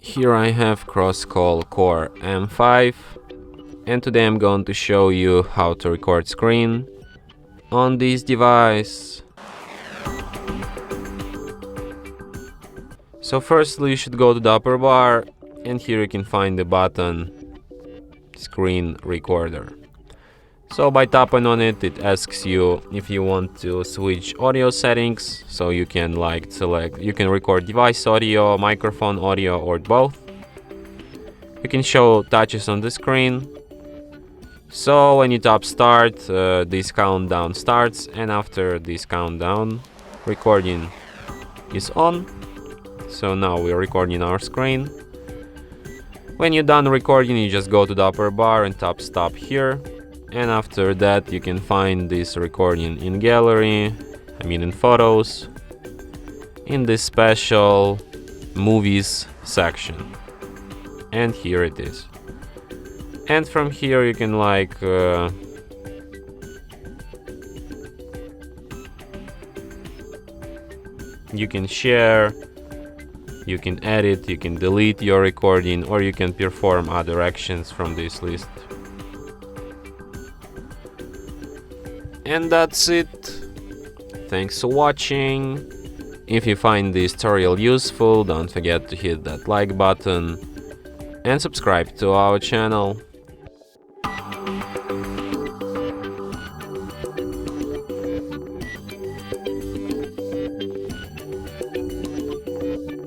Here I have Crosscall Core M5, and today I'm going to show you how to record screen on this device. So firstly you should go to the upper bar, and here you can find the button Screen Recorder. So by tapping on it, it asks you if you want to switch audio settings, so you can you can record device audio, microphone audio, or both. You can show touches on the screen. So when you tap start, this countdown starts, and after this countdown, recording is on. So now we're recording our screen. When you're done recording, you just go to the upper bar and tap stop here. And after that you can find this recording in gallery, in photos, in this special movies section. And here it is. And from here you can you can share, you can edit, you can delete your recording, or you can perform other actions from this list. And that's it. Thanks for watching. If you find this tutorial useful, don't forget to hit that like button and subscribe to our channel.